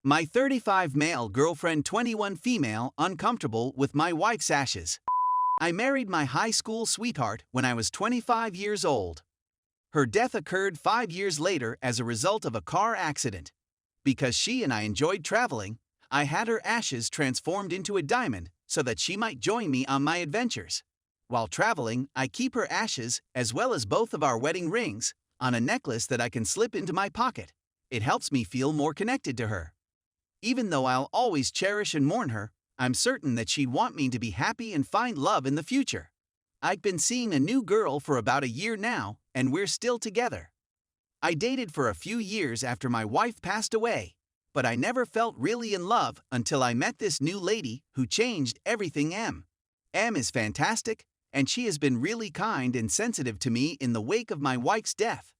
My 35 male girlfriend 21 female uncomfortable with my wife's ashes. I married my high school sweetheart when I was 25 years old. Her death occurred 5 years later as a result of a car accident. Because she and I enjoyed traveling, I had her ashes transformed into a diamond so that she might join me on my adventures. While traveling, I keep her ashes, as well as both of our wedding rings, on a necklace that I can slip into my pocket. It helps me feel more connected to her. Even though I'll always cherish and mourn her, I'm certain that she'd want me to be happy and find love in the future. I've been seeing a new girl for about a year now, and we're still together. I dated for a few years after my wife passed away, but I never felt really in love until I met this new lady who changed everything. M is fantastic, and she has been really kind and sensitive to me in the wake of my wife's death.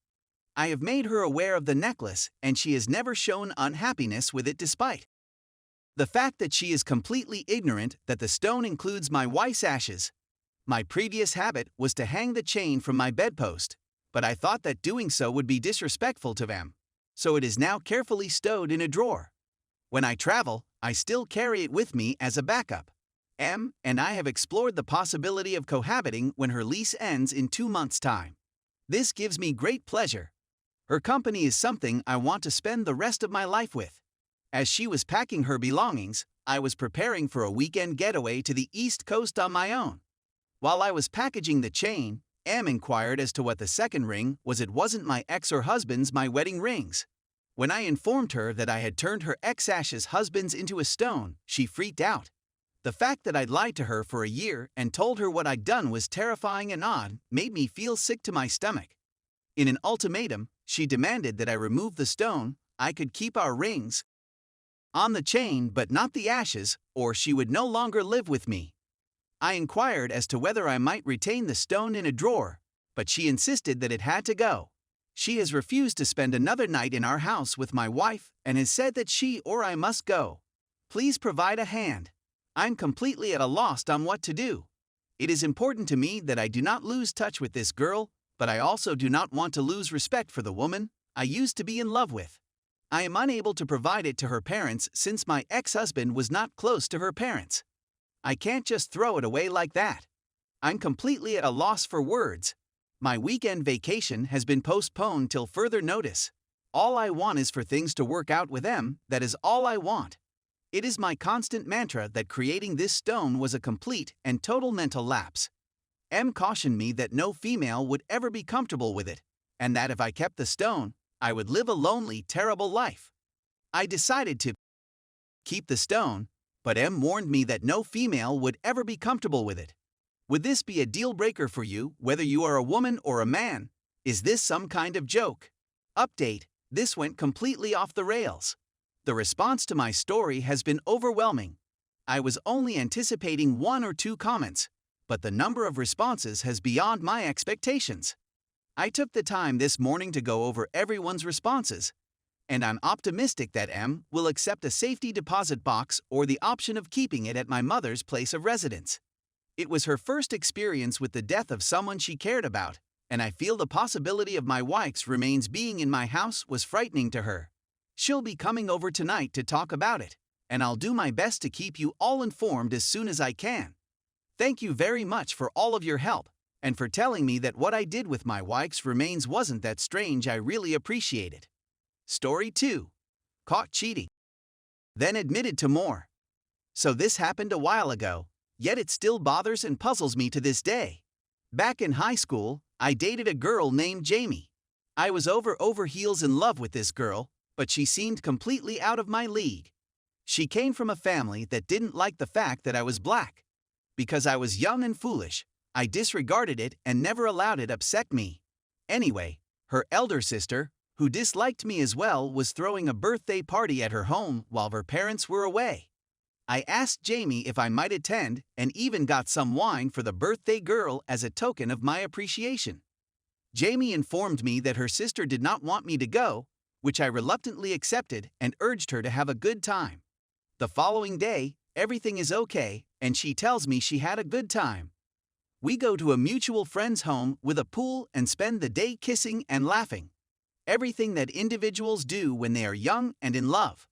I have made her aware of the necklace, and she has never shown unhappiness with it despite the fact that she is completely ignorant that the stone includes my wife's ashes. My previous habit was to hang the chain from my bedpost, but I thought that doing so would be disrespectful to them, so it is now carefully stowed in a drawer. When I travel, I still carry it with me as a backup. M and I have explored the possibility of cohabiting when her lease ends in 2 months' time. This gives me great pleasure. Her company is something I want to spend the rest of my life with. As she was packing her belongings, I was preparing for a weekend getaway to the East Coast on my own. While I was packaging the chain, M inquired as to what the second ring was. It wasn't my ex or husband's, my wedding rings. When I informed her that I had turned her ex-ash's husband's into a stone, she freaked out. The fact that I'd lied to her for a year and told her what I'd done was terrifying and odd, made me feel sick to my stomach. In an ultimatum, she demanded that I remove the stone. I could keep our rings on the chain but not the ashes, or she would no longer live with me. I inquired as to whether I might retain the stone in a drawer, but she insisted that it had to go. She has refused to spend another night in our house with my wife and has said that she or I must go. Please provide a hand. I'm completely at a loss on what to do. It is important to me that I do not lose touch with this girl, but I also do not want to lose respect for the woman I used to be in love with. I am unable to provide it to her parents since my ex-husband was not close to her parents. I can't just throw it away like that. I'm completely at a loss for words. My weekend vacation has been postponed till further notice. All I want is for things to work out with M. That is all I want. It is my constant mantra that creating this stone was a complete and total mental lapse. M cautioned me that no female would ever be comfortable with it, and that if I kept the stone, I would live a lonely, terrible life. I decided to keep the stone, but M warned me that no female would ever be comfortable with it. Would this be a deal breaker for you, whether you are a woman or a man? Is this some kind of joke? Update: this went completely off the rails. The response to my story has been overwhelming. I was only anticipating 1 or 2 comments, but the number of responses has beyond my expectations. I took the time this morning to go over everyone's responses, and I'm optimistic that M will accept a safety deposit box or the option of keeping it at my mother's place of residence. It was her first experience with the death of someone she cared about, and I feel the possibility of my wife's remains being in my house was frightening to her. She'll be coming over tonight to talk about it, and I'll do my best to keep you all informed as soon as I can. Thank you very much for all of your help, and for telling me that what I did with my wife's remains wasn't that strange. I really appreciate it. Story 2. Caught cheating. Then admitted to more. So this happened a while ago, yet it still bothers and puzzles me to this day. Back in high school, I dated a girl named Jamie. I was over heels in love with this girl, but she seemed completely out of my league. She came from a family that didn't like the fact that I was black. Because I was young and foolish, I disregarded it and never allowed it upset me. Anyway, her elder sister, who disliked me as well, was throwing a birthday party at her home while her parents were away. I asked Jamie if I might attend and even got some wine for the birthday girl as a token of my appreciation. Jamie informed me that her sister did not want me to go, which I reluctantly accepted and urged her to have a good time. The following day, everything is okay, and she tells me she had a good time. We go to a mutual friend's home with a pool and spend the day kissing and laughing. Everything that individuals do when they are young and in love.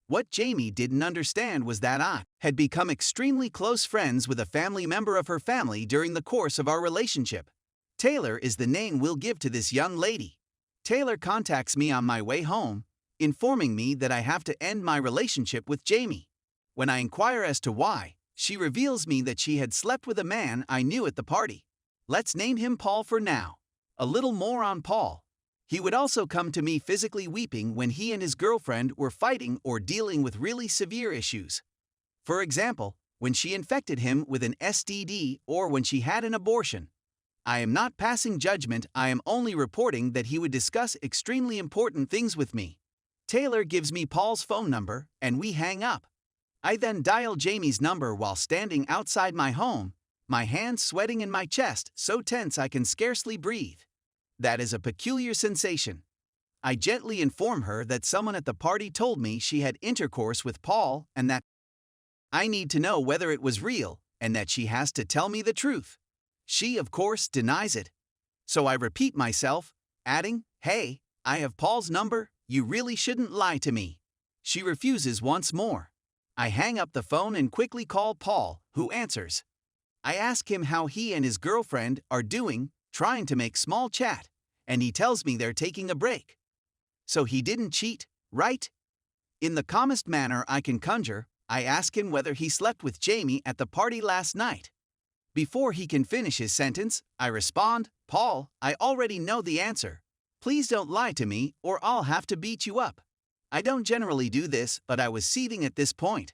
What Jamie didn't understand was that I had become extremely close friends with a family member of her family during the course of our relationship. Taylor is the name we'll give to this young lady. Taylor contacts me on my way home, informing me that I have to end my relationship with Jamie. When I inquire as to why, she reveals me that she had slept with a man I knew at the party. Let's name him Paul for now. A little more on Paul. He would also come to me physically weeping when he and his girlfriend were fighting or dealing with really severe issues. For example, when she infected him with an STD or when she had an abortion. I am not passing judgment, I am only reporting that he would discuss extremely important things with me. Taylor gives me Paul's phone number, and we hang up. I then dial Jamie's number while standing outside my home, my hands sweating in my chest so tense I can scarcely breathe. That is a peculiar sensation. I gently inform her that someone at the party told me she had intercourse with Paul and that I need to know whether it was real and that she has to tell me the truth. She, of course, denies it. So I repeat myself, adding, "Hey, I have Paul's number, you really shouldn't lie to me." She refuses once more. I hang up the phone and quickly call Paul, who answers. I ask him how he and his girlfriend are doing, trying to make small chat, and he tells me they're taking a break. So he didn't cheat, right? In the calmest manner I can conjure, I ask him whether he slept with Jamie at the party last night. Before he can finish his sentence, I respond, "Paul, I already know the answer. Please don't lie to me or I'll have to beat you up." I don't generally do this, but I was seething at this point.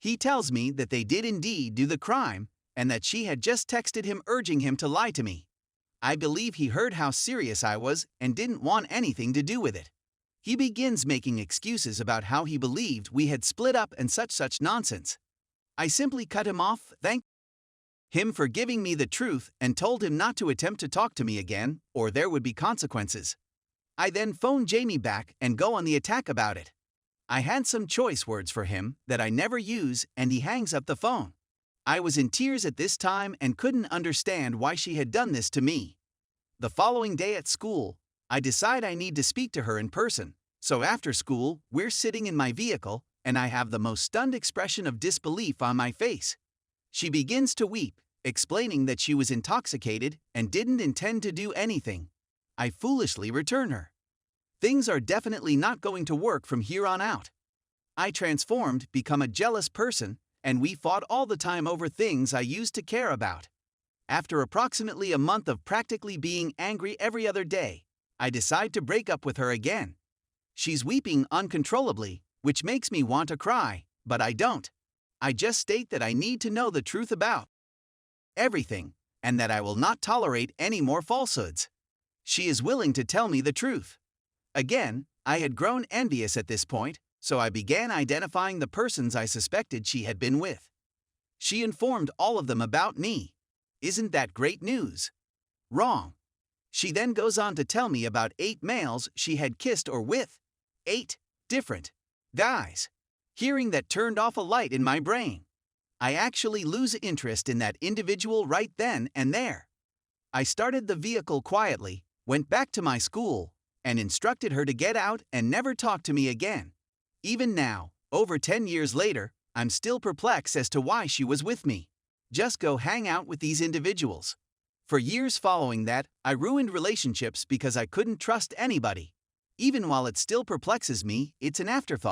He tells me that they did indeed do the crime, and that she had just texted him urging him to lie to me. I believe he heard how serious I was and didn't want anything to do with it. He begins making excuses about how he believed we had split up and such nonsense. I simply cut him off, thanked him for giving me the truth and told him not to attempt to talk to me again, or there would be consequences. I then phone Jamie back and go on the attack about it. I had some choice words for him that I never use, and he hangs up the phone. I was in tears at this time and couldn't understand why she had done this to me. The following day at school, I decide I need to speak to her in person, so after school, we're sitting in my vehicle, and I have the most stunned expression of disbelief on my face. She begins to weep, explaining that she was intoxicated and didn't intend to do anything. I foolishly return her. Things are definitely not going to work from here on out. I transformed, become a jealous person, and we fought all the time over things I used to care about. After approximately a month of practically being angry every other day, I decide to break up with her again. She's weeping uncontrollably, which makes me want to cry, but I don't. I just state that I need to know the truth about everything, and that I will not tolerate any more falsehoods. She is willing to tell me the truth. Again, I had grown envious at this point, so I began identifying the persons I suspected she had been with. She informed all of them about me. Isn't that great news? Wrong. She then goes on to tell me about 8 males she had kissed or with. 8 different guys. Hearing that turned off a light in my brain. I actually lose interest in that individual right then and there. I started the vehicle quietly, went back to my school, and instructed her to get out and never talk to me again. Even now, over 10 years later, I'm still perplexed as to why she was with me. Just go hang out with these individuals. For years following that, I ruined relationships because I couldn't trust anybody. Even while it still perplexes me, it's an afterthought.